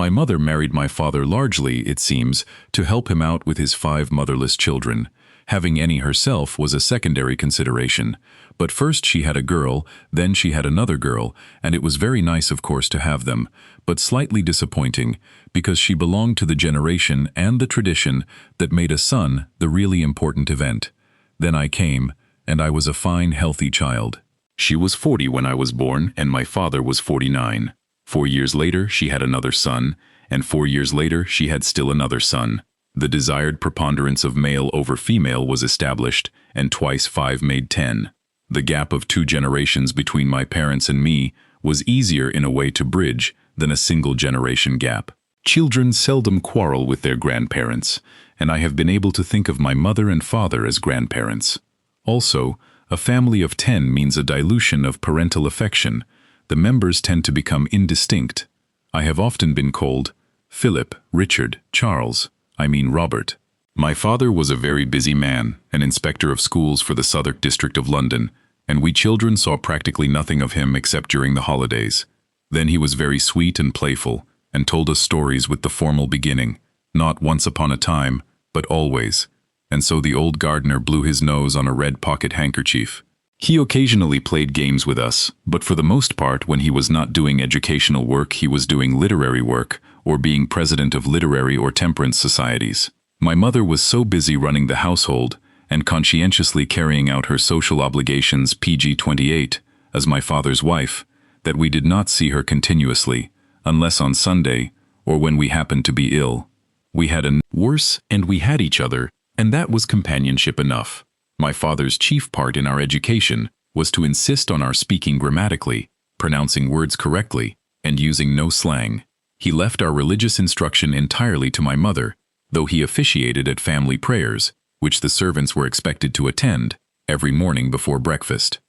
My mother married my father largely, it seems, to help him out with his 5 motherless children. Having any herself was a secondary consideration. But first she had a girl, then she had another girl, and it was very nice, of course, to have them, but slightly disappointing, because she belonged to the generation and the tradition that made a son the really important event. Then I came, and I was a fine, healthy child. She was 40 when I was born, and my father was 49. 4 years later, she had another son, and 4 years later, she had still another son. The desired preponderance of male over female was established, and twice 5 made 10. The gap of 2 generations between my parents and me was easier in a way to bridge than a single generation gap. Children seldom quarrel with their grandparents, and I have been able to think of my mother and father as grandparents. Also, a family of 10 means a dilution of parental affection. The members tend to become indistinct. I have often been called Philip, Richard, Charles. I mean Robert. My father was a very busy man, an inspector of schools for the Southwark district of London, and we children saw practically nothing of him except during the holidays. Then he was very sweet and playful, and told us stories with the formal beginning, not once upon a time, but always. And so the old gardener blew his nose on a red pocket handkerchief. He occasionally played games with us, but for the most part when he was not doing educational work he was doing literary work, or being president of literary or temperance societies. My mother was so busy running the household and conscientiously carrying out her social obligations PG-28 as my father's wife that we did not see her continuously, unless on Sunday or when we happened to be ill. We had a worse, and we had each other, and that was companionship enough. My father's chief part in our education was to insist on our speaking grammatically, pronouncing words correctly, and using no slang. He left our religious instruction entirely to my mother, though he officiated at family prayers, which the servants were expected to attend every morning before breakfast.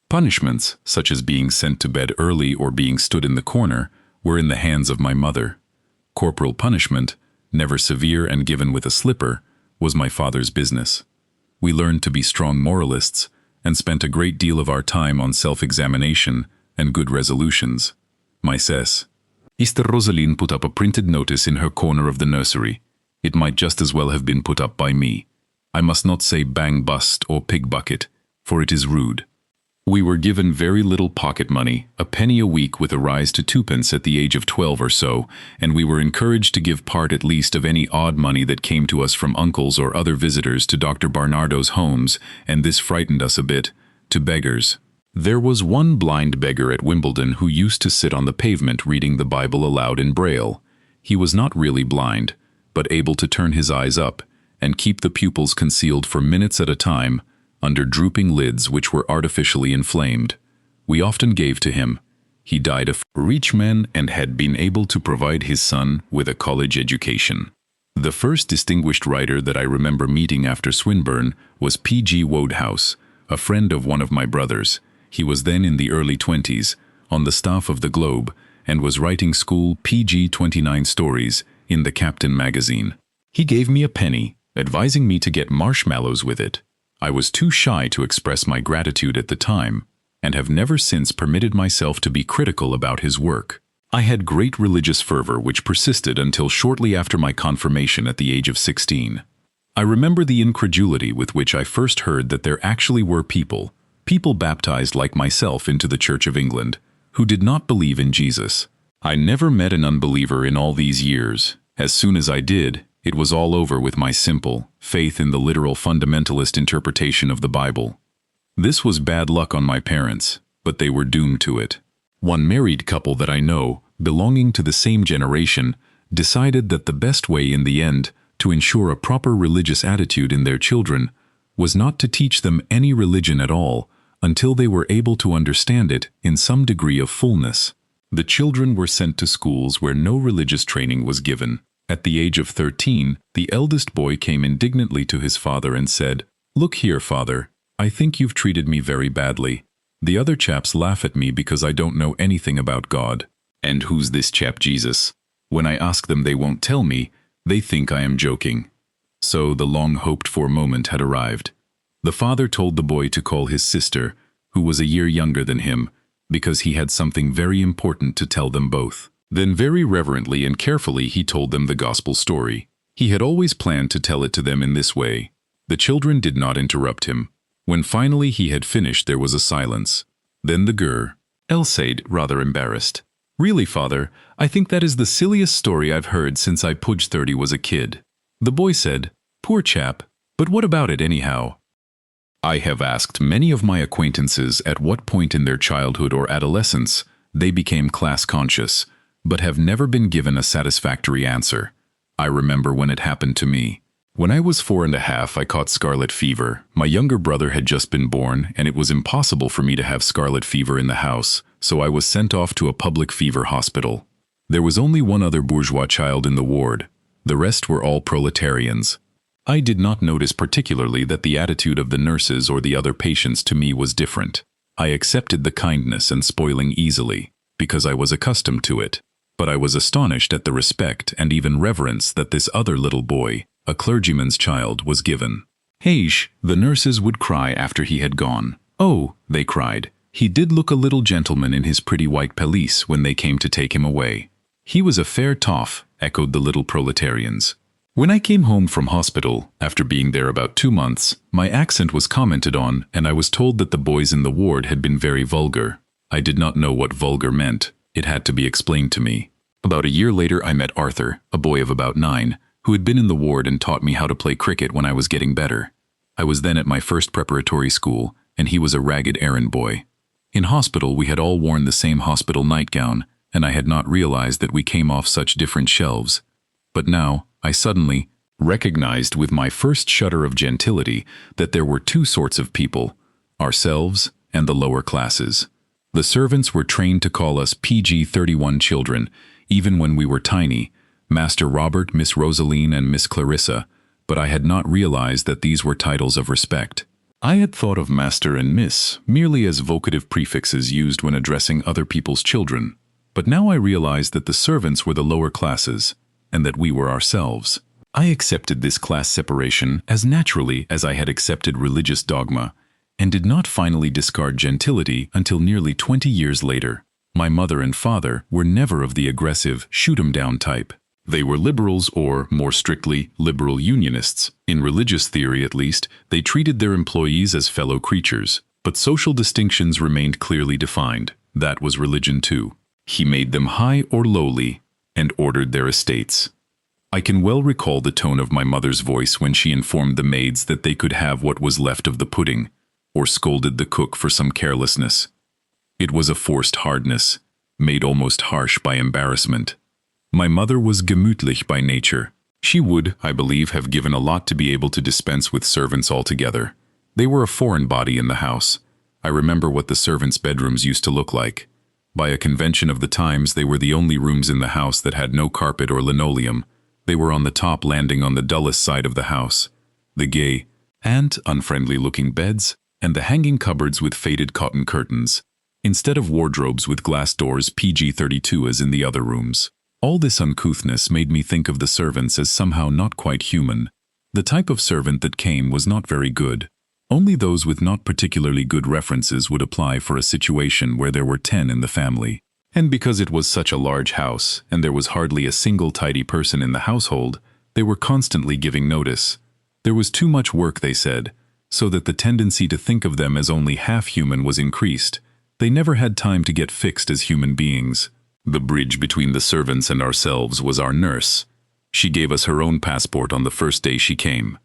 Punishments, such as being sent to bed early or being stood in the corner, were in the hands of my mother. Corporal punishment, never severe and given with a slipper, was my father's business. We learned to be strong moralists and spent a great deal of our time on self-examination and good resolutions. My Cess. Mr. Rosaline put up a printed notice in her corner of the nursery. It might just as well have been put up by me. I must not say bang bust or pig bucket, for it is rude. We were given very little pocket money, a penny a week with a rise to 2p at the age of 12 or so, and we were encouraged to give part at least of any odd money that came to us from uncles or other visitors to Dr. Barnardo's homes, and this frightened us a bit, to beggars. There was one blind beggar at Wimbledon who used to sit on the pavement reading the Bible aloud in Braille. He was not really blind, but able to turn his eyes up and keep the pupils concealed for minutes at a time, under drooping lids which were artificially inflamed. We often gave to him. He died a rich man and had been able to provide his son with a college education. The first distinguished writer that I remember meeting after Swinburne was P.G. Wodehouse, a friend of one of my brothers. He was then in the early 20s, on the staff of the Globe, and was writing school PG-29 stories in the Captain magazine. He gave me a penny, advising me to get marshmallows with it. I was too shy to express my gratitude at the time, and have never since permitted myself to be critical about his work. I had great religious fervor which persisted until shortly after my confirmation at the age of 16. I remember the incredulity with which I first heard that there actually were people baptized like myself into the Church of England, who did not believe in Jesus. I never met an unbeliever in all these years. As soon as I did, it was all over with my simple faith in the literal fundamentalist interpretation of the Bible. This was bad luck on my parents, but they were doomed to it. One married couple that I know, belonging to the same generation, decided that the best way in the end to ensure a proper religious attitude in their children was not to teach them any religion at all until they were able to understand it in some degree of fullness. The children were sent to schools where no religious training was given. At the age of 13, the eldest boy came indignantly to his father and said, "Look here, father, I think you've treated me very badly. The other chaps laugh at me because I don't know anything about God. And who's this chap Jesus? When I ask them they won't tell me, they think I am joking." So the long-hoped-for moment had arrived. The father told the boy to call his sister, who was a year younger than him, because he had something very important to tell them both. Then very reverently and carefully he told them the gospel story. He had always planned to tell it to them in this way. The children did not interrupt him. When finally he had finished, there was a silence. Then the girl said, rather embarrassed, "Really, father, I think that is the silliest story I've heard since I pudged 30 was a kid." The boy said, "Poor chap, but what about it anyhow?" I have asked many of my acquaintances at what point in their childhood or adolescence they became class-conscious, but have never been given a satisfactory answer. I remember when it happened to me. When I was 4.5, I caught scarlet fever. My younger brother had just been born, and it was impossible for me to have scarlet fever in the house, so I was sent off to a public fever hospital. There was only one other bourgeois child in the ward. The rest were all proletarians. I did not notice particularly that the attitude of the nurses or the other patients to me was different. I accepted the kindness and spoiling easily, because I was accustomed to it. But I was astonished at the respect and even reverence that this other little boy, a clergyman's child, was given. "Heish," the nurses would cry after he had gone. "Oh," they cried, "he did look a little gentleman in his pretty white pelisse when they came to take him away." "He was a fair toff," echoed the little proletarians. When I came home from hospital, after being there about 2 months, my accent was commented on, and I was told that the boys in the ward had been very vulgar. I did not know what vulgar meant. It had to be explained to me. About a year later, I met Arthur, a boy of about 9, who had been in the ward and taught me how to play cricket when I was getting better. I was then at my first preparatory school, and he was a ragged errand boy. In hospital, we had all worn the same hospital nightgown, and I had not realized that we came off such different shelves. But now, I suddenly recognized with my first shudder of gentility that there were 2 sorts of people, ourselves and the lower classes. The servants were trained to call us PG-31 children, even when we were tiny, Master Robert, Miss Rosaline, and Miss Clarissa, but I had not realized that these were titles of respect. I had thought of Master and Miss merely as vocative prefixes used when addressing other people's children, but now I realized that the servants were the lower classes, and that we were ourselves. I accepted this class separation as naturally as I had accepted religious dogma, and did not finally discard gentility until nearly 20 years later. My mother and father were never of the aggressive, shoot-'em-down type. They were liberals or, more strictly, liberal unionists. In religious theory, at least, they treated their employees as fellow creatures. But social distinctions remained clearly defined. That was religion too. He made them high or lowly, and ordered their estates. I can well recall the tone of my mother's voice when she informed the maids that they could have what was left of the pudding, or scolded the cook for some carelessness. It was a forced hardness, made almost harsh by embarrassment. My mother was gemütlich by nature. She would, I believe, have given a lot to be able to dispense with servants altogether. They were a foreign body in the house. I remember what the servants' bedrooms used to look like. By a convention of the times, they were the only rooms in the house that had no carpet or linoleum. They were on the top landing on the dullest side of the house. The gay and unfriendly-looking beds, and the hanging cupboards with faded cotton curtains, instead of wardrobes with glass doors PG-32 as in the other rooms. All this uncouthness made me think of the servants as somehow not quite human. The type of servant that came was not very good. Only those with not particularly good references would apply for a situation where there were 10 in the family. And because it was such a large house, and there was hardly a single tidy person in the household, they were constantly giving notice. There was too much work, they said, so that the tendency to think of them as only half human was increased. They never had time to get fixed as human beings. The bridge between the servants and ourselves was our nurse. She gave us her own passport on the first day she came.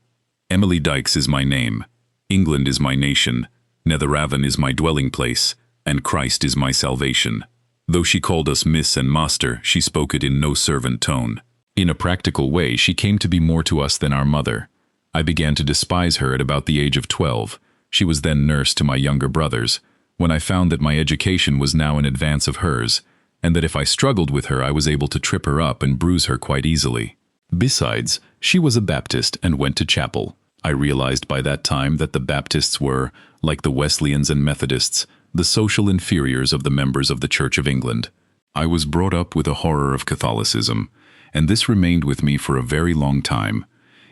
Emily Dykes is my name. England is my nation, Netheravon is my dwelling place, and Christ is my salvation. Though she called us Miss and Master, she spoke it in no servant tone. In a practical way, she came to be more to us than our mother. I began to despise her at about the age of 12. She was then nurse to my younger brothers, when I found that my education was now in advance of hers, and that if I struggled with her I was able to trip her up and bruise her quite easily. Besides, she was a Baptist and went to chapel. I realized by that time that the Baptists were, like the Wesleyans and Methodists, the social inferiors of the members of the Church of England. I was brought up with a horror of Catholicism, and this remained with me for a very long time.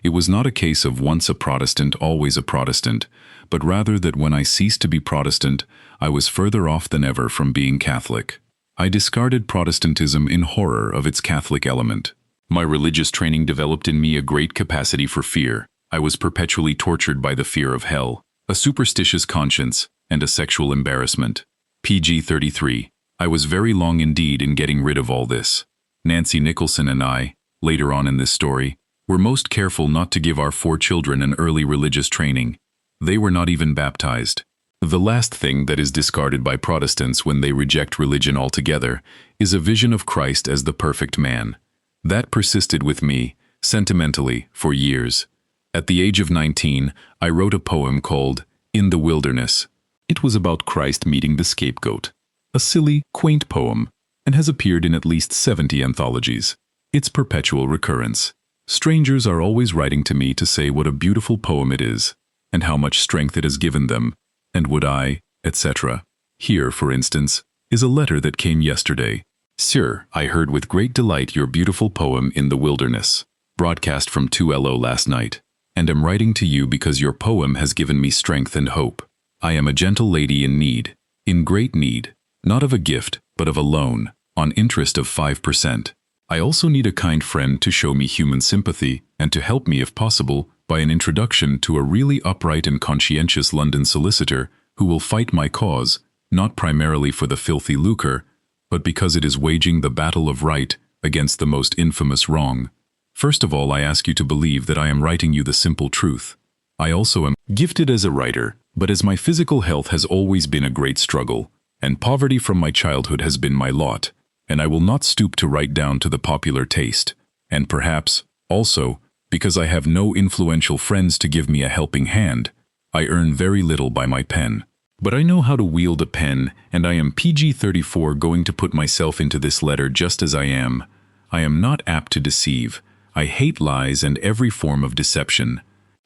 It was not a case of once a Protestant, always a Protestant, but rather that when I ceased to be Protestant, I was further off than ever from being Catholic. I discarded Protestantism in horror of its Catholic element. My religious training developed in me a great capacity for fear. I was perpetually tortured by the fear of hell, a superstitious conscience, and a sexual embarrassment. PG 33. I was very long indeed in getting rid of all this. Nancy Nicholson and I, later on in this story, were most careful not to give our 4 children an early religious training. They were not even baptized. The last thing that is discarded by Protestants when they reject religion altogether is a vision of Christ as the perfect man. That persisted with me, sentimentally, for years. At the age of 19, I wrote a poem called In the Wilderness. It was about Christ meeting the scapegoat. A silly, quaint poem, and has appeared in at least 70 anthologies. Its perpetual recurrence. Strangers are always writing to me to say what a beautiful poem it is, and how much strength it has given them, and would I, etc. Here, for instance, is a letter that came yesterday. Sir, I heard with great delight your beautiful poem In the Wilderness, broadcast from 2LO last night, and am writing to you because your poem has given me strength and hope. I am a gentle lady in need, in great need, not of a gift, but of a loan, on interest of 5%. I also need a kind friend to show me human sympathy and to help me, if possible, by an introduction to a really upright and conscientious London solicitor who will fight my cause, not primarily for the filthy lucre, but because it is waging the battle of right against the most infamous wrong. First of all, I ask you to believe that I am writing you the simple truth. I also am gifted as a writer, but as my physical health has always been a great struggle, and poverty from my childhood has been my lot, and I will not stoop to write down to the popular taste, and perhaps, also, because I have no influential friends to give me a helping hand, I earn very little by my pen. But I know how to wield a pen, and I am PG 34 going to put myself into this letter just as I am. I am not apt to deceive. I hate lies and every form of deception.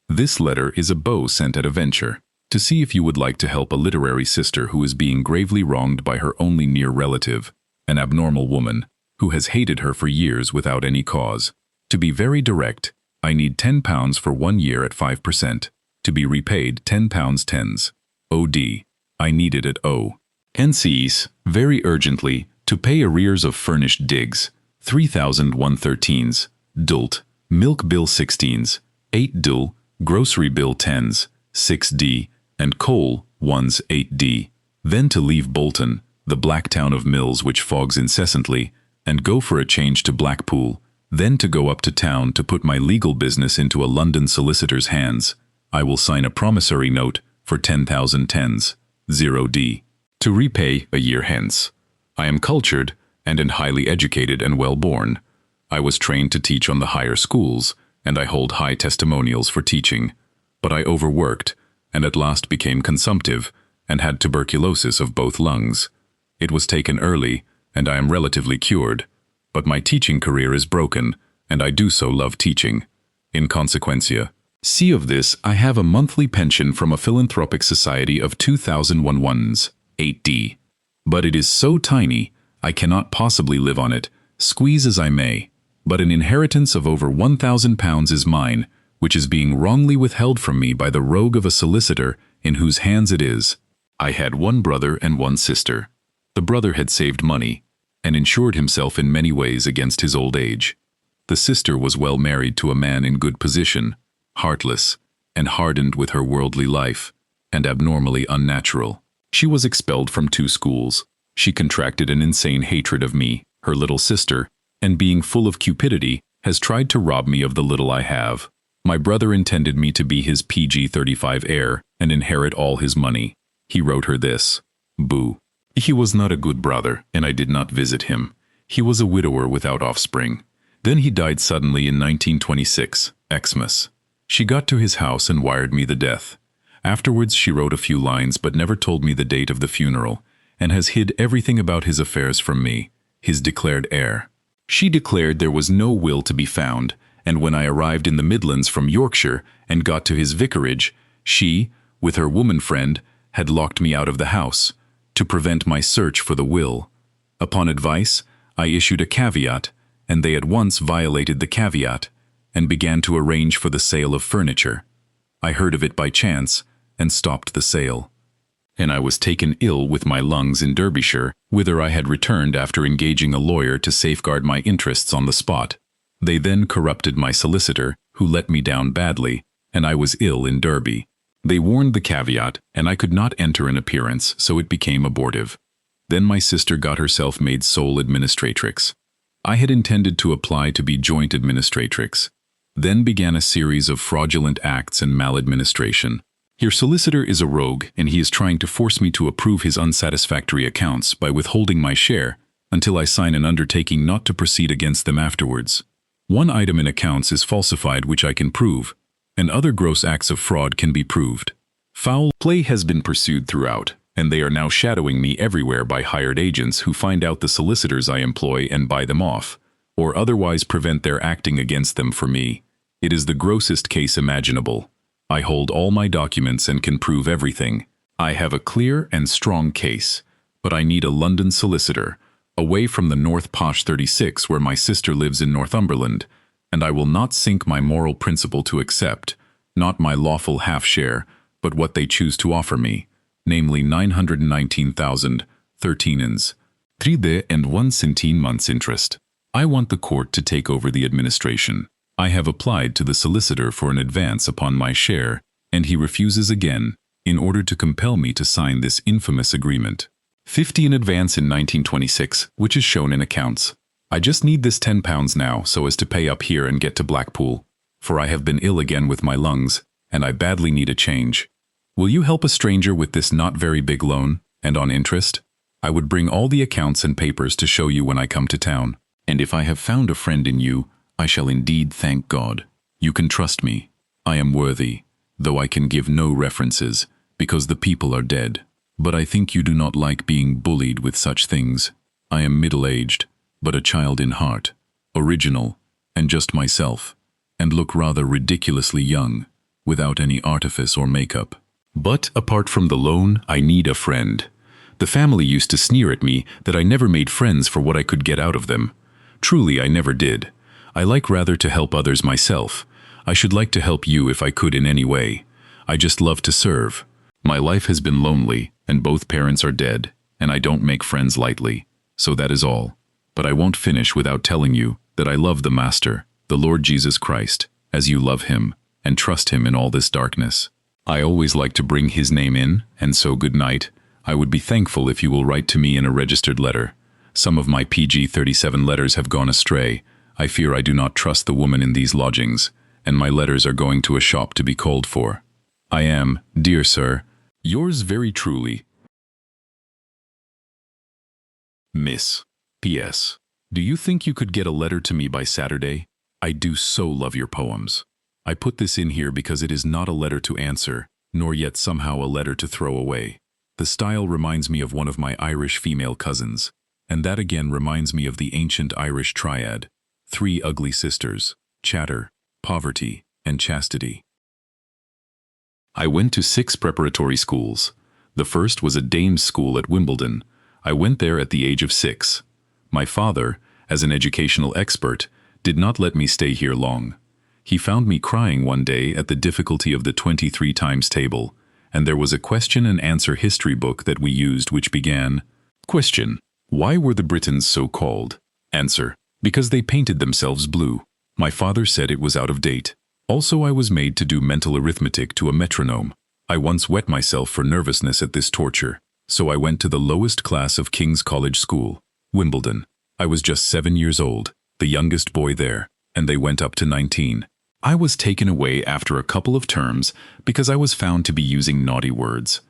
This letter is a beau sent at a venture, to see if you would like to help a literary sister who is being gravely wronged by her only near relative, an abnormal woman, who has hated her for years without any cause. To be very direct, I need £10 for 1 year at 5%, to be repaid £10 tens. OD. I need it at O. NCs, very urgently, to pay arrears of furnished digs, 3,113s, DULT, milk bill 16s, 8 DUL, grocery bill 10s, 6D, and coal 1s 8D. Then to leave Bolton, the black town of mills which fogs incessantly, and go for a change to Blackpool, then to go up to town to put my legal business into a London solicitor's hands. I will sign a promissory note for 10,000 tens, 0D, to repay a year hence. I am cultured and highly educated and well-born. I was trained to teach on the higher schools, and I hold high testimonials for teaching. But I overworked, and at last became consumptive, and had tuberculosis of both lungs. It was taken early, and I am relatively cured, but my teaching career is broken, and I do so love teaching. In consequentia, see of this, I have a monthly pension from a philanthropic society of 2,001s, 8D. But it is so tiny, I cannot possibly live on it, squeeze as I may. But an inheritance of over £1,000 is mine, which is being wrongly withheld from me by the rogue of a solicitor in whose hands it is. I had 1 brother and 1 sister. The brother had saved money, and insured himself in many ways against his old age. The sister was well married to a man in good position, heartless, and hardened with her worldly life, and abnormally unnatural. She was expelled from 2 schools. She contracted an insane hatred of me, her little sister, and being full of cupidity, has tried to rob me of the little I have. My brother intended me to be his PG 35 heir and inherit all his money. He wrote her this. Boo. He was not a good brother, and I did not visit him. He was a widower without offspring. Then he died suddenly in 1926, Xmas. She got to his house and wired me the death. Afterwards she wrote a few lines but never told me the date of the funeral, and has hid everything about his affairs from me, his declared heir. She declared there was no will to be found, and when I arrived in the Midlands from Yorkshire and got to his vicarage, she, with her woman friend, had locked me out of the house, to prevent my search for the will. Upon advice, I issued a caveat, and they at once violated the caveat, and began to arrange for the sale of furniture. I heard of it by chance, and stopped the sale. and I was taken ill with my lungs in Derbyshire, whither I had returned after engaging a lawyer to safeguard my interests on the spot. They then corrupted my solicitor, who let me down badly, and I was ill in Derby. They warned the caveat, and I could not enter an appearance, so it became abortive. Then my sister got herself made sole administratrix. I had intended to apply to be joint administratrix. Then began a series of fraudulent acts and maladministration. Your solicitor is a rogue, and he is trying to force me to approve his unsatisfactory accounts by withholding my share until I sign an undertaking not to proceed against them afterwards. One item in accounts is falsified which I can prove, and other gross acts of fraud can be proved. Foul play has been pursued throughout, and they are now shadowing me everywhere by hired agents who find out the solicitors I employ and buy them off, or otherwise prevent their acting against them for me. It is the grossest case imaginable. I hold all my documents and can prove everything. I have a clear and strong case, but I need a London solicitor, away from the North Posh 36 where my sister lives in Northumberland, and I will not sink my moral principle to accept, not my lawful half-share, but what they choose to offer me, namely 919,013 3 and 1 centime months interest. I want the court to take over the administration. I have applied to the solicitor for an advance upon my share, and he refuses again, in order to compel me to sign this infamous agreement. 50 in advance in 1926, which is shown in accounts. I just need this £10 now so as to pay up here and get to Blackpool, for I have been ill again with my lungs, and I badly need a change. Will you help a stranger with this not very big loan, and on interest? I would bring all the accounts and papers to show you when I come to town, and if I have found a friend in you, I shall indeed thank God. You can trust me. I am worthy, though I can give no references, because the people are dead. But I think you do not like being bullied with such things. I am middle-aged, but a child in heart, original, and just myself, and look rather ridiculously young, without any artifice or makeup. But apart from the loan, I need a friend. The family used to sneer at me that I never made friends for what I could get out of them. Truly, I never did. I like rather to help others myself. I should like to help you if I could in any way. I just love to serve. My life has been lonely, and both parents are dead, and I don't make friends lightly. So that is all. But I won't finish without telling you that I love the Master, the Lord Jesus Christ, as you love him, and trust him in all this darkness. I always like to bring his name in, and so good night. I would be thankful if you will write to me in a registered letter. Some of my PG-37 letters have gone astray. I fear I do not trust the woman in these lodgings, and my letters are going to a shop to be called for. I am, dear sir, yours very truly, Miss. P.S. Do you think you could get a letter to me by Saturday? I do so love your poems. I put this in here because it is not a letter to answer, nor yet somehow a letter to throw away. The style reminds me of one of my Irish female cousins, and that again reminds me of the ancient Irish triad, 3 ugly sisters, chatter, poverty, and chastity. I went to 6 preparatory schools. The first was a dame's school at Wimbledon. I went there at the age of 6. My father, as an educational expert, did not let me stay here long. He found me crying one day at the difficulty of the 23 times table, and there was a question and answer history book that we used which began, Question: Why were the Britons so called? Answer: Because they painted themselves blue. My father said it was out of date. Also, I was made to do mental arithmetic to a metronome. I once wet myself for nervousness at this torture, so I went to the lowest class of King's College School, Wimbledon. I was just 7 years old, the youngest boy there, and they went up to 19. I was taken away after a couple of terms because I was found to be using naughty words.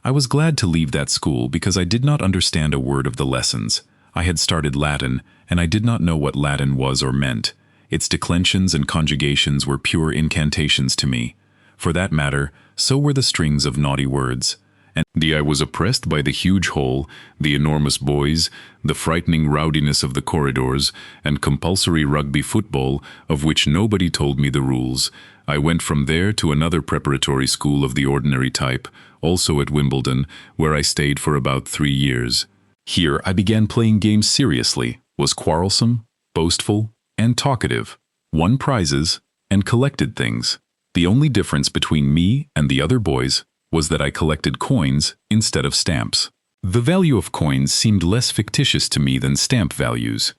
I was glad to leave that school because I did not understand a word of the lessons. I had started Latin, and I did not know what Latin was or meant. Its declensions and conjugations were pure incantations to me. For that matter, so were the strings of naughty words. And I was oppressed by the huge hole, the enormous boys, the frightening rowdiness of the corridors, and compulsory rugby football, of which nobody told me the rules. I went from there to another preparatory school of the ordinary type, also at Wimbledon, where I stayed for about 3 years. Here I began playing games seriously, was quarrelsome, boastful, and talkative, won prizes, and collected things. The only difference between me and the other boys was that I collected coins instead of stamps. The value of coins seemed less fictitious to me than stamp values.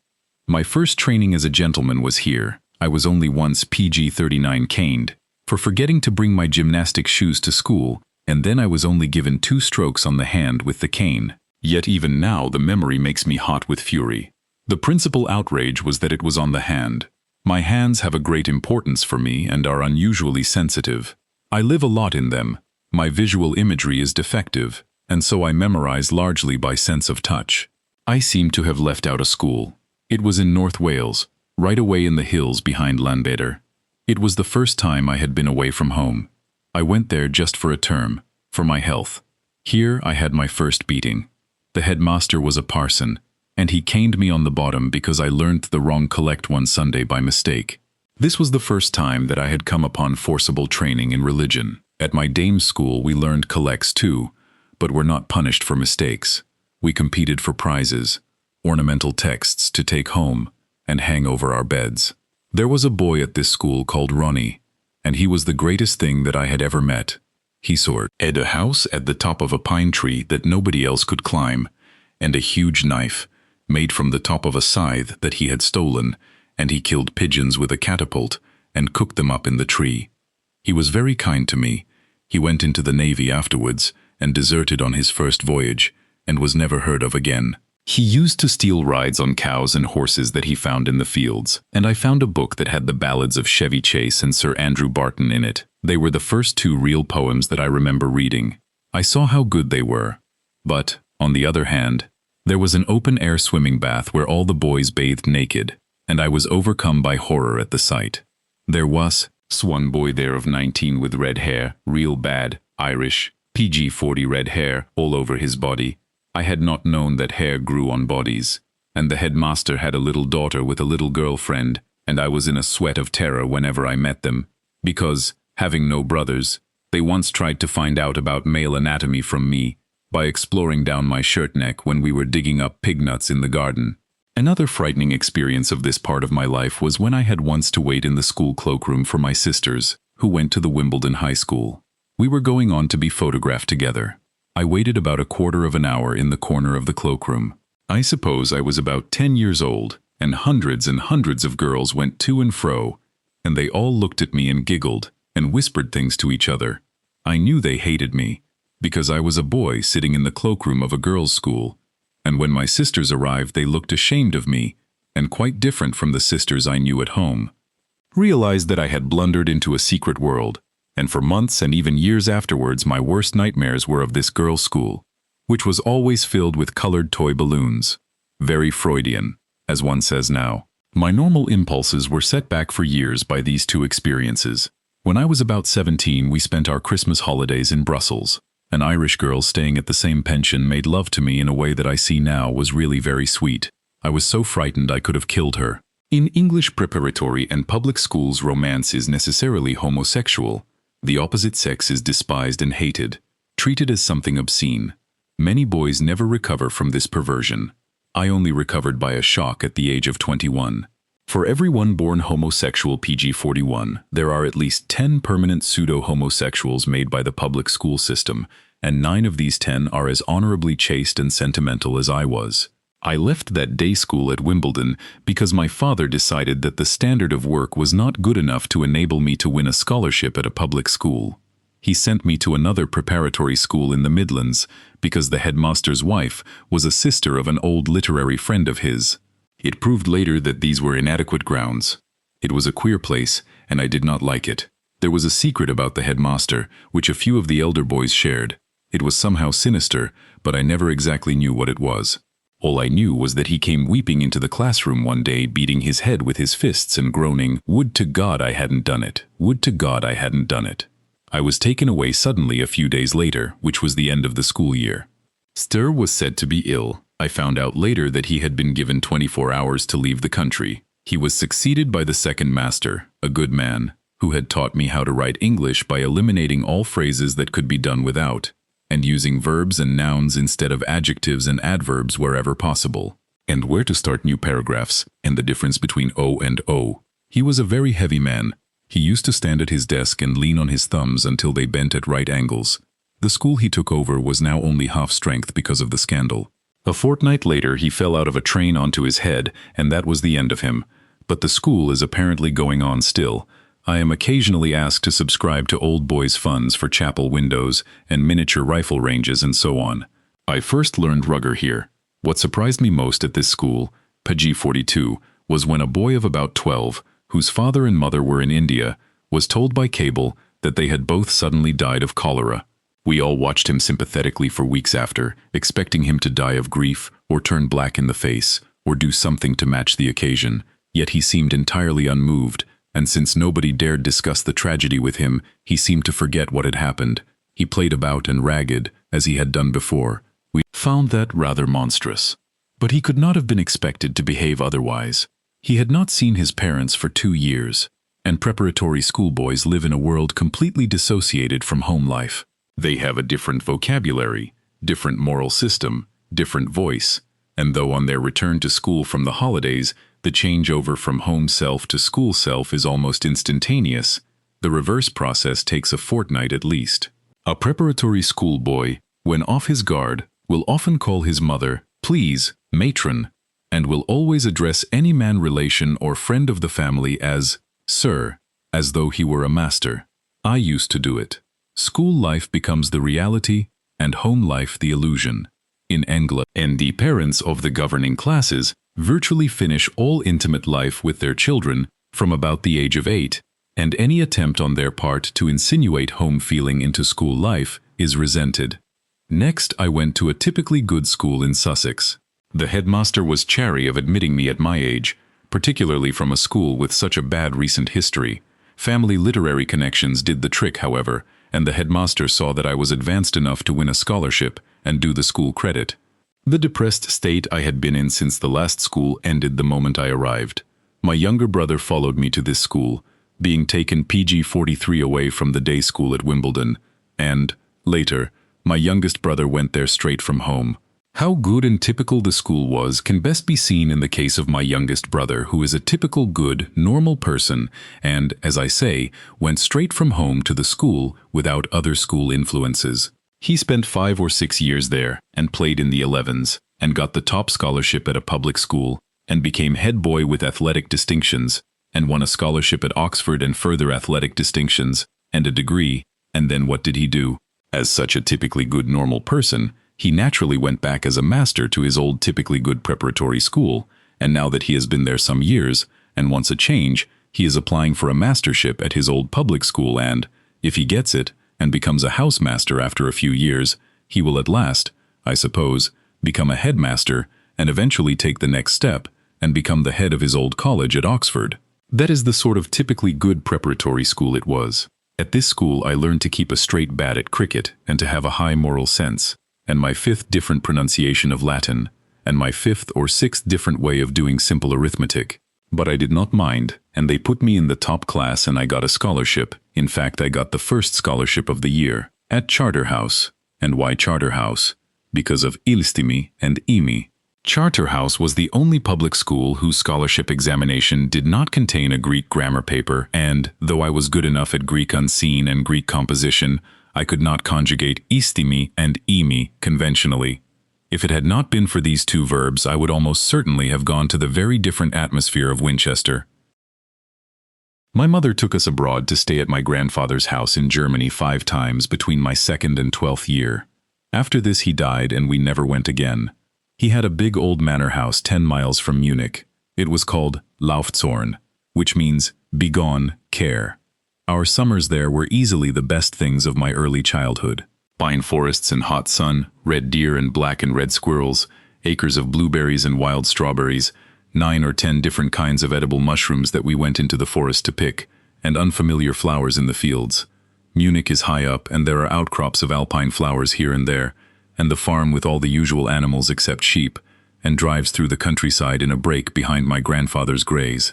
My first training as a gentleman was here. I was only once PG-39 caned for forgetting to bring my gymnastic shoes to school, and then I was only given 2 strokes on the hand with the cane. Yet even now the memory makes me hot with fury. The principal outrage was that it was on the hand. My hands have a great importance for me and are unusually sensitive. I live a lot in them. My visual imagery is defective, and so I memorize largely by sense of touch. I seem to have left out a school. It was in North Wales, right away in the hills behind Llanbedr. It was the first time I had been away from home. I went there just for a term, for my health. Here I had my first beating. The headmaster was a parson, and he caned me on the bottom because I learned the wrong collect one Sunday by mistake. This was the first time that I had come upon forcible training in religion. At my dame's school we learned collects too, but were not punished for mistakes. We competed for prizes, ornamental texts to take home, and hang over our beds. There was a boy at this school called Ronnie, and he was the greatest thing that I had ever met. He had a house at the top of a pine tree that nobody else could climb, and a huge knife, made from the top of a scythe that he had stolen, and he killed pigeons with a catapult and cooked them up in the tree. He was very kind to me. He went into the Navy afterwards and deserted on his first voyage, and was never heard of again. He used to steal rides on cows and horses that he found in the fields, and I found a book that had the ballads of Chevy Chase and Sir Andrew Barton in it. They were the first 2 real poems that I remember reading. I saw how good they were. But, on the other hand, there was an open-air swimming bath where all the boys bathed naked, and I was overcome by horror at the sight. There was one boy there of 19 with red hair, real bad, Irish, PG-40 red hair all over his body. I had not known that hair grew on bodies, and the headmaster had a little daughter with a little girlfriend, and I was in a sweat of terror whenever I met them, because, having no brothers, they once tried to find out about male anatomy from me by exploring down my shirt neck when we were digging up pig nuts in the garden. Another frightening experience of this part of my life was when I had once to wait in the school cloakroom for my sisters, who went to the Wimbledon High School. We were going on to be photographed together. I waited about a quarter of an hour in the corner of the cloakroom. I suppose I was about 10 years old, and hundreds of girls went to and fro, and they all looked at me and giggled, and whispered things to each other. I knew they hated me, because I was a boy sitting in the cloakroom of a girls' school, and when my sisters arrived they looked ashamed of me, and quite different from the sisters I knew at home. Realized that I had blundered into a secret world, and for months and even years afterwards my worst nightmares were of this girls' school, which was always filled with colored toy balloons. Very Freudian, as one says now. My normal impulses were set back for years by these 2 experiences. When I was about 17, we spent our Christmas holidays in Brussels. An Irish girl staying at the same pension made love to me in a way that I see now was really very sweet. I was so frightened I could have killed her. In English preparatory and public schools, romance is necessarily homosexual. The opposite sex is despised and hated, treated as something obscene. Many boys never recover from this perversion. I only recovered by a shock at the age of 21. For every one born homosexual PG-41, there are at least 10 permanent pseudo-homosexuals made by the public school system, and 9 of these 10 are as honorably chaste and sentimental as I was. I left that day school at Wimbledon because my father decided that the standard of work was not good enough to enable me to win a scholarship at a public school. He sent me to another preparatory school in the Midlands because the headmaster's wife was a sister of an old literary friend of his. It proved later that these were inadequate grounds. It was a queer place, and I did not like it. There was a secret about the headmaster, which a few of the elder boys shared. It was somehow sinister, but I never exactly knew what it was. All I knew was that he came weeping into the classroom one day, beating his head with his fists and groaning, "Would to God I hadn't done it! Would to God I hadn't done it!" I was taken away suddenly a few days later, which was the end of the school year. Stir was said to be ill. I found out later that he had been given 24 hours to leave the country. He was succeeded by the second master, a good man, who had taught me how to write English by eliminating all phrases that could be done without, and using verbs and nouns instead of adjectives and adverbs wherever possible, and where to start new paragraphs, and the difference between O and O. He was a very heavy man. He used to stand at his desk and lean on his thumbs until they bent at right angles. The school he took over was now only half strength because of the scandal. A fortnight later, he fell out of a train onto his head, and that was the end of him. But the school is apparently going on still. I am occasionally asked to subscribe to Old Boys funds for chapel windows and miniature rifle ranges and so on. I first learned rugger here. What surprised me most at this school, PG 42, was when a boy of about 12, whose father and mother were in India, was told by cable that they had both suddenly died of cholera. We all watched him sympathetically for weeks after, expecting him to die of grief or turn black in the face or do something to match the occasion. Yet he seemed entirely unmoved, and since nobody dared discuss the tragedy with him, he seemed to forget what had happened. He played about and ragged, as he had done before. We found that rather monstrous. But he could not have been expected to behave otherwise. He had not seen his parents for 2 years, and preparatory schoolboys live in a world completely dissociated from home life. They have a different vocabulary, different moral system, different voice, and though on their return to school from the holidays, the changeover from home self to school self is almost instantaneous, the reverse process takes a fortnight at least. A preparatory schoolboy, when off his guard, will often call his mother, please, matron, and will always address any man relation or friend of the family as sir, as though he were a master. I used to do it. School life becomes the reality and home life the illusion. In England, and the parents of the governing classes virtually finish all intimate life with their children from about the age of 8, and any attempt on their part to insinuate home feeling into school life is resented. Next, I went to a typically good school in Sussex. The headmaster was chary of admitting me at my age, particularly from a school with such a bad recent history. Family literary connections did the trick, however, and the headmaster saw that I was advanced enough to win a scholarship and do the school credit. The depressed state I had been in since the last school ended the moment I arrived. My younger brother followed me to this school, being taken PG 43 away from the day school at Wimbledon, and, later, my youngest brother went there straight from home. How good and typical the school was can best be seen in the case of my youngest brother, who is a typical good, normal person and, as I say, went straight from home to the school without other school influences. He spent 5 or 6 years there and played in the 11s and got the top scholarship at a public school and became head boy with athletic distinctions and won a scholarship at Oxford and further athletic distinctions and a degree. And then what did he do? As such a typically good normal person, he naturally went back as a master to his old typically good preparatory school, and now that he has been there some years and wants a change, he is applying for a mastership at his old public school and, if he gets it and becomes a housemaster after a few years, he will at last, I suppose, become a headmaster and eventually take the next step and become the head of his old college at Oxford. That is the sort of typically good preparatory school it was. At this school I learned to keep a straight bat at cricket and to have a high moral sense, and my 5th different pronunciation of Latin, and my 5th or 6th different way of doing simple arithmetic. But I did not mind, and they put me in the top class and I got a scholarship. In fact, I got the first scholarship of the year, at Charterhouse. And why Charterhouse? Because of Ilstimi and Imi. Charterhouse was the only public school whose scholarship examination did not contain a Greek grammar paper, and, though I was good enough at Greek unseen and Greek composition, I could not conjugate istimi and imi conventionally. If it had not been for these 2 verbs, I would almost certainly have gone to the very different atmosphere of Winchester. My mother took us abroad to stay at my grandfather's house in Germany 5 times between my 2nd and 12th year. After this he died and we never went again. He had a big old manor house 10 miles from Munich. It was called Laufzorn, which means begone, care. Our summers there were easily the best things of my early childhood. Pine forests and hot sun, red deer and black and red squirrels, acres of blueberries and wild strawberries, 9 or 10 different kinds of edible mushrooms that we went into the forest to pick, and unfamiliar flowers in the fields. Munich is high up and there are outcrops of alpine flowers here and there, and the farm with all the usual animals except sheep, and drives through the countryside in a break behind my grandfather's grays,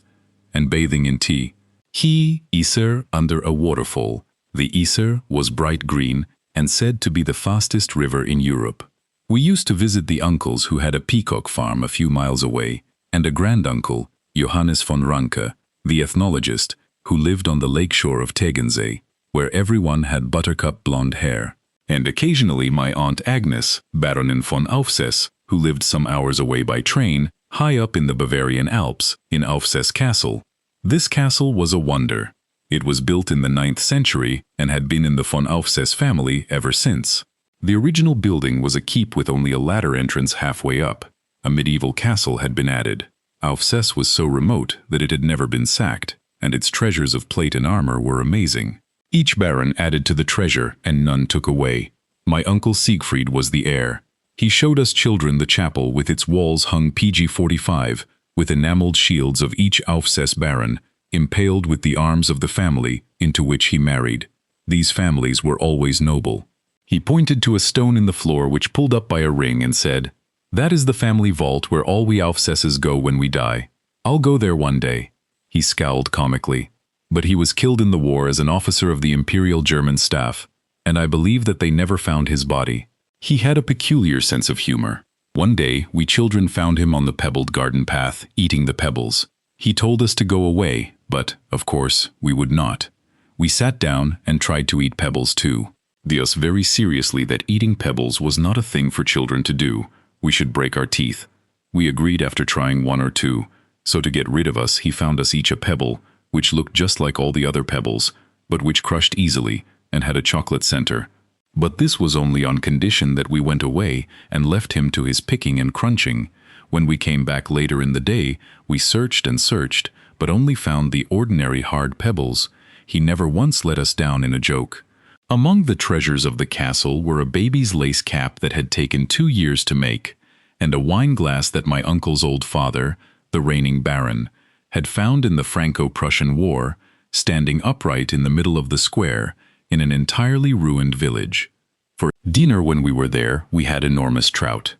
and bathing in tea. He, Isar, under a waterfall. The Isar was bright green and said to be the fastest river in Europe. We used to visit the uncles who had a peacock farm a few miles away, and a granduncle, Johannes von Ranke, the ethnologist, who lived on the lakeshore of Tegernsee, where everyone had buttercup blonde hair. And occasionally my Aunt Agnes, Baronin von Aufsess, who lived some hours away by train, high up in the Bavarian Alps, in Aufsess Castle. This castle was a wonder. It was built in the 9th century and had been in the von Aufsess family ever since. The original building was a keep with only a ladder entrance halfway up. A medieval castle had been added. Aufsess was so remote that it had never been sacked, and its treasures of plate and armor were amazing. Each baron added to the treasure, and none took away. My uncle Siegfried was the heir. He showed us children the chapel with its walls hung PG-45, with enameled shields of each Aufsess baron, impaled with the arms of the family into which he married. These families were always noble. He pointed to a stone in the floor which pulled up by a ring and said, "That is the family vault where all we Aufsesses go when we die. I'll go there one day." He scowled comically. But he was killed in the war as an officer of the Imperial German staff, and I believe that they never found his body. He had a peculiar sense of humor. One day, we children found him on the pebbled garden path, eating the pebbles. He told us to go away, but, of course, we would not. We sat down and tried to eat pebbles too. Us very seriously that eating pebbles was not a thing for children to do. We should break our teeth. We agreed after trying one or two, so to get rid of us he found us each a pebble, which looked just like all the other pebbles, but which crushed easily and had a chocolate center. But this was only on condition that we went away and left him to his picking and crunching. When we came back later in the day, we searched and searched, but only found the ordinary hard pebbles. He never once let us down in a joke. Among the treasures of the castle were a baby's lace cap that had taken 2 years to make, and a wine glass that my uncle's old father, the reigning baron, had found in the Franco-Prussian War, standing upright in the middle of the square, in an entirely ruined village. For dinner when we were there, we had enormous trout.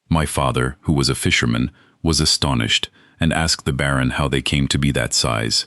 My father, who was a fisherman, was astonished and asked the baron how they came to be that size.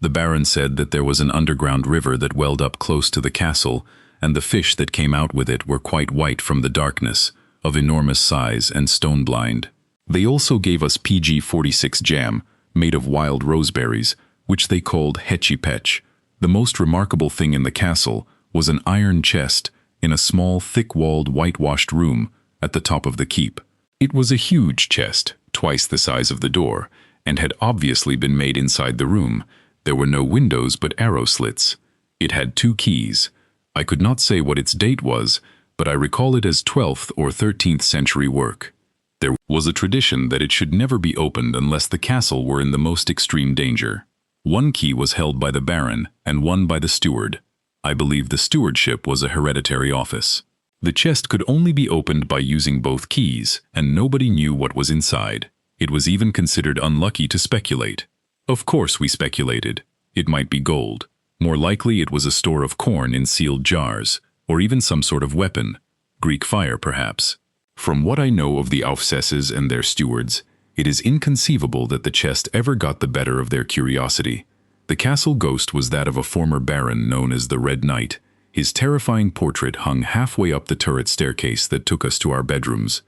The baron said that there was an underground river that welled up close to the castle, and the fish that came out with it were quite white from the darkness, of enormous size and stone-blind. They also gave us PG-46 jam, made of wild roseberries, which they called hetchy-petch. The most remarkable thing in the castle was an iron chest in a small, thick-walled, whitewashed room at the top of the keep. It was a huge chest, twice the size of the door, and had obviously been made inside the room. There were no windows but arrow slits. It had 2 keys. I could not say what its date was, but I recall it as 12th or 13th century work. There was a tradition that it should never be opened unless the castle were in the most extreme danger. 1 key was held by the baron and 1 by the steward. I believe the stewardship was a hereditary office. The chest could only be opened by using both keys, and nobody knew what was inside. It was even considered unlucky to speculate. Of course we speculated. It might be gold. More likely it was a store of corn in sealed jars, or even some sort of weapon. Greek fire, perhaps. From what I know of the Aufsesses and their stewards, it is inconceivable that the chest ever got the better of their curiosity. The castle ghost was that of a former baron known as the Red Knight. His terrifying portrait hung halfway up the turret staircase that took us to our bedrooms.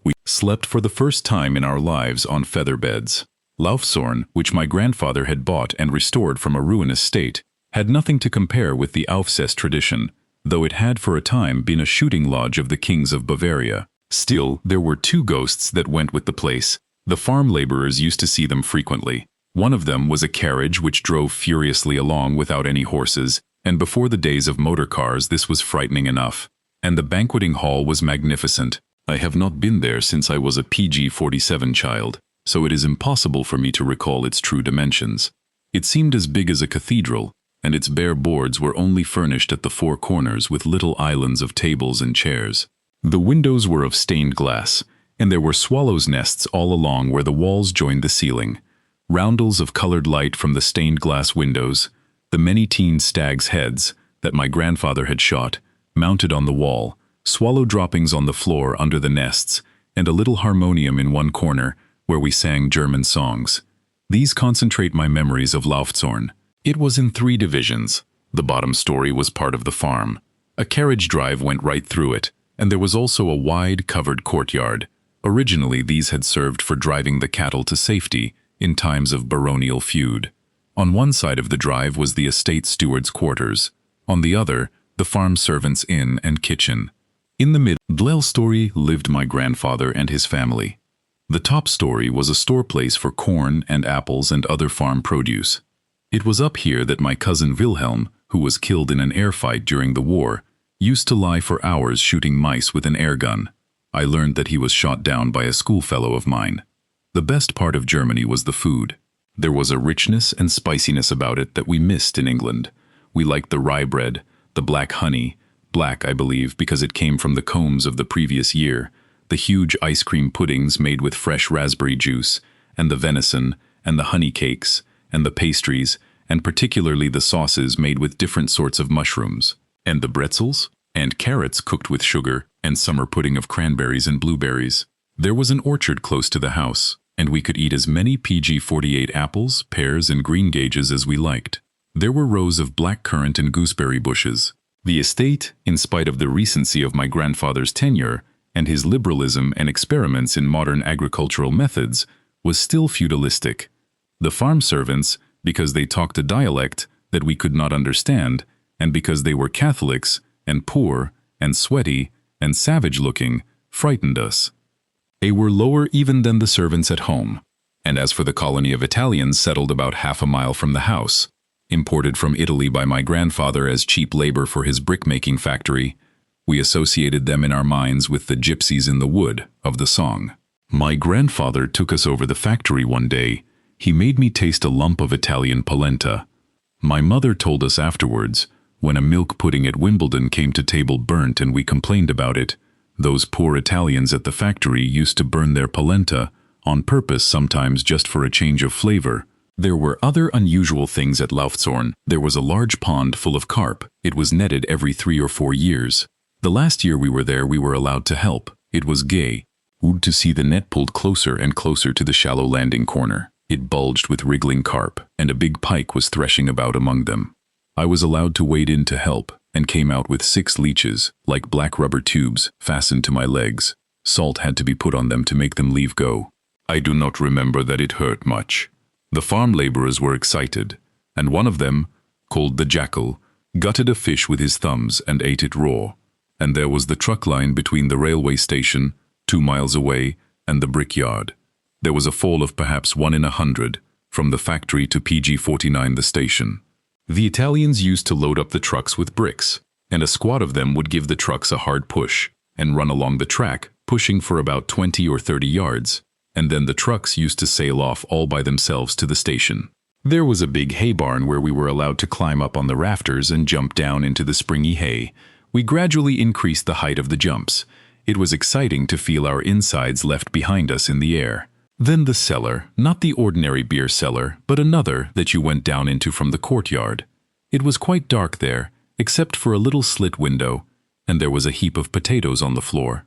We slept for the first time in our lives on feather beds. Laufsorn, which my grandfather had bought and restored from a ruinous state, had nothing to compare with the Aufsess tradition, though it had for a time been a shooting lodge of the kings of Bavaria. Still, there were 2 ghosts that went with the place. The farm laborers used to see them frequently. One of them was a carriage which drove furiously along without any horses, and before the days of motor cars this was frightening enough. And the banqueting hall was magnificent. I have not been there since I was a PG-47 child, so it is impossible for me to recall its true dimensions. It seemed as big as a cathedral, and its bare boards were only furnished at the 4 corners with little islands of tables and chairs. The windows were of stained glass, and there were swallows' nests all along where the walls joined the ceiling. Roundels of colored light from the stained glass windows, the many teen stags' heads that my grandfather had shot, mounted on the wall, swallow droppings on the floor under the nests, and a little harmonium in one corner where we sang German songs. These concentrate my memories of Laufsorn. It was in 3 divisions. The bottom story was part of the farm. A carriage drive went right through it, and there was also a wide, covered courtyard. Originally, these had served for driving the cattle to safety in times of baronial feud. On one side of the drive was the estate steward's quarters. On the other the farm servants' inn and kitchen. In the middle story lived my grandfather and his family. The top story was a store place for corn and apples and other farm produce. It was up here that my cousin Wilhelm, who was killed in an air fight during the war, used to lie for hours shooting mice with an air gun. I learned that he was shot down by a schoolfellow of mine. The best part of Germany was the food. There was a richness and spiciness about it that we missed in England. We liked the rye bread, the black honey, black, I believe, because it came from the combs of the previous year, the huge ice cream puddings made with fresh raspberry juice, and the venison, and the honey cakes, and the pastries, and particularly the sauces made with different sorts of mushrooms, and the bretzels, and carrots cooked with sugar, and summer pudding of cranberries and blueberries. There was an orchard close to the house, and we could eat as many PG-48 apples, pears, and greengages as we liked. There were rows of blackcurrant and gooseberry bushes. The estate, in spite of the recency of my grandfather's tenure, and his liberalism and experiments in modern agricultural methods, was still feudalistic. The farm servants, because they talked a dialect that we could not understand, and because they were Catholics, and poor, and sweaty, and savage-looking, frightened us. They were lower even than the servants at home. And as for the colony of Italians settled about half a mile from the house, imported from Italy by my grandfather as cheap labor for his brick-making factory, we associated them in our minds with the gypsies in the wood of the song. My grandfather took us over the factory one day. He made me taste a lump of Italian polenta. My mother told us afterwards, when a milk pudding at Wimbledon came to table burnt and we complained about it, those poor Italians at the factory used to burn their polenta, on purpose sometimes just for a change of flavor. There were other unusual things at Laufzorn. There was a large pond full of carp. It was netted every 3 or 4 years. The last year we were there we were allowed to help. It was gay. Would to see the net pulled closer and closer to the shallow landing corner. It bulged with wriggling carp, and a big pike was threshing about among them. I was allowed to wade in to help, and came out with 6 leeches, like black rubber tubes, fastened to my legs. Salt had to be put on them to make them leave go. I do not remember that it hurt much. The farm laborers were excited, and one of them, called the Jackal, gutted a fish with his thumbs and ate it raw. And there was the truck line between the railway station, 2 miles away, and the brickyard. There was a fall of perhaps 1 in 100, from the factory to PG-49 the station. The Italians used to load up the trucks with bricks, and a squad of them would give the trucks a hard push, and run along the track, pushing for about 20 or 30 yards, and then the trucks used to sail off all by themselves to the station. There was a big hay barn where we were allowed to climb up on the rafters and jump down into the springy hay. We gradually increased the height of the jumps. It was exciting to feel our insides left behind us in the air. Then the cellar, not the ordinary beer cellar, but another that you went down into from the courtyard. It was quite dark there, except for a little slit window, and there was a heap of potatoes on the floor.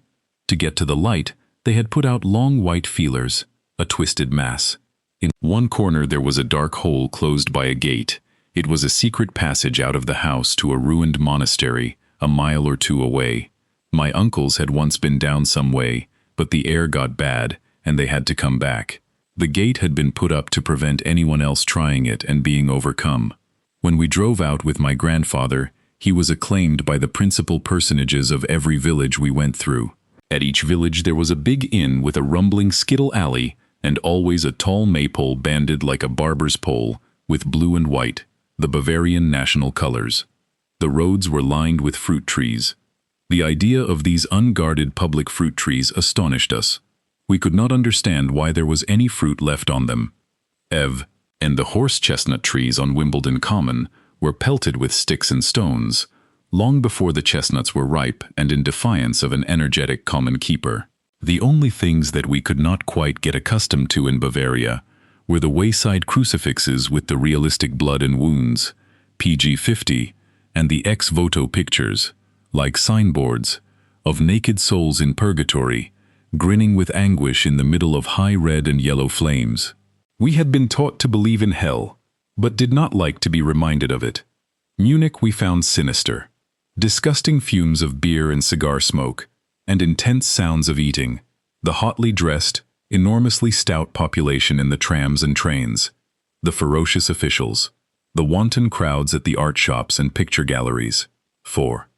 To get to the light, they had put out long white feelers, a twisted mass. In one corner there was a dark hole closed by a gate. It was a secret passage out of the house to a ruined monastery, a mile or 2 away. My uncles had once been down some way, but the air got bad, and they had to come back. The gate had been put up to prevent anyone else trying it and being overcome. When we drove out with my grandfather, he was acclaimed by the principal personages of every village we went through. At each village there was a big inn with a rumbling skittle alley, and always a tall maypole banded like a barber's pole, with blue and white, the Bavarian national colors. The roads were lined with fruit trees. The idea of these unguarded public fruit trees astonished us. We could not understand why there was any fruit left on them. And the horse chestnut trees on Wimbledon Common were pelted with sticks and stones, long before the chestnuts were ripe and in defiance of an energetic common keeper. The only things that we could not quite get accustomed to in Bavaria were the wayside crucifixes with the realistic blood and wounds, PG-50, and the ex voto pictures, like signboards, of naked souls in purgatory, grinning with anguish in the middle of high red and yellow flames. We had been taught to believe in hell, but did not like to be reminded of it. Munich we found sinister. Disgusting fumes of beer and cigar smoke, and intense sounds of eating, the hotly dressed, enormously stout population in the trams and trains, the ferocious officials, the wanton crowds at the art shops and picture galleries. 4.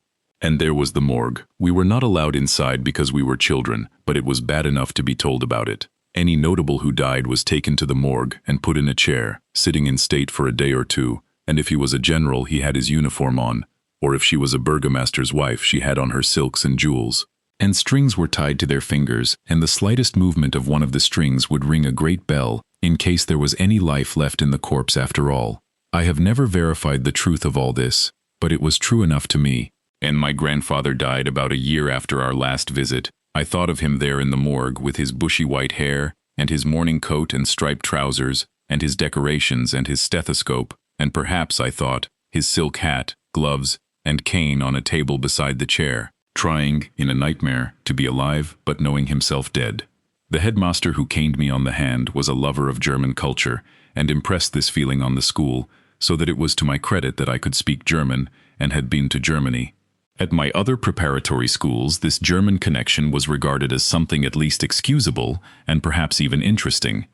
And there was the morgue. We were not allowed inside because we were children, but it was bad enough to be told about it. Any notable who died was taken to the morgue and put in a chair, sitting in state for a day or two, and if he was a general, he had his uniform on, or if she was a burgomaster's wife, she had on her silks and jewels. And strings were tied to their fingers, and the slightest movement of one of the strings would ring a great bell, in case there was any life left in the corpse after all. I have never verified the truth of all this, but it was true enough to me. And my grandfather died about a year after our last visit. I thought of him there in the morgue with his bushy white hair, and his morning coat and striped trousers, and his decorations and his stethoscope, and perhaps, I thought, his silk hat, gloves, and cane on a table beside the chair, trying, in a nightmare, to be alive but knowing himself dead. The headmaster who caned me on the hand was a lover of German culture, and impressed this feeling on the school, so that it was to my credit that I could speak German and had been to Germany. At my other preparatory schools, this German connection was regarded as something at least excusable and perhaps even interesting.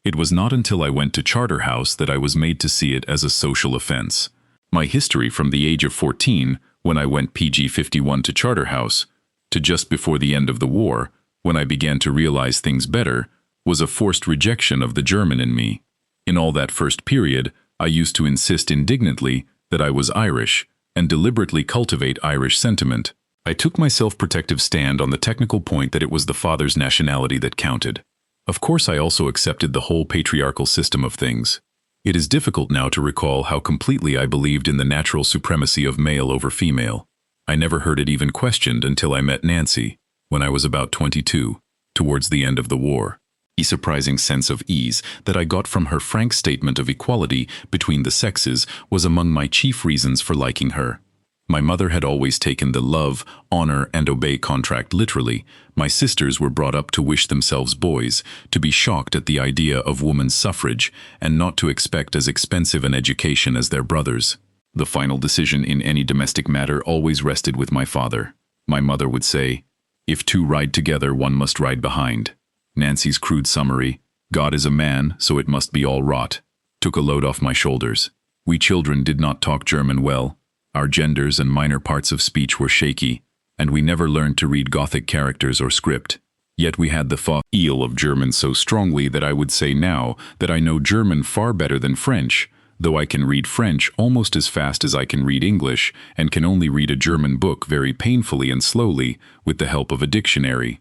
It was not until I went to Charterhouse that I was made to see it as a social offense. My history from the age of 14, when I went PG 51 to Charterhouse, to just before the end of the war, when I began to realize things better, was a forced rejection of the German in me. In all that first period, I used to insist indignantly that I was Irish, and deliberately cultivate Irish sentiment. I took my self-protective stand on the technical point that it was the father's nationality that counted. Of course, I also accepted the whole patriarchal system of things. It is difficult now to recall how completely I believed in the natural supremacy of male over female. I never heard it even questioned until I met Nancy, when I was about 22, towards the end of the war. A surprising sense of ease that I got from her frank statement of equality between the sexes was among my chief reasons for liking her. My mother had always taken the love, honor, and obey contract literally. My sisters were brought up to wish themselves boys, to be shocked at the idea of women's suffrage, and not to expect as expensive an education as their brothers. The final decision in any domestic matter always rested with my father. My mother would say, "If two ride together, one must ride behind." Nancy's crude summary, "God is a man, so it must be all rot," took a load off my shoulders. We children did not talk German well. Our genders and minor parts of speech were shaky, and we never learned to read Gothic characters or script. Yet we had the feel of German so strongly that I would say now that I know German far better than French, though I can read French almost as fast as I can read English, and can only read a German book very painfully and slowly with the help of a dictionary.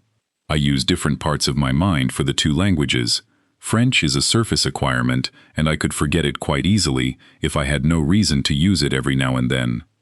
I use different parts of my mind for the two languages. French is a surface acquirement, and I could forget it quite easily if I had no reason to use it every now and then.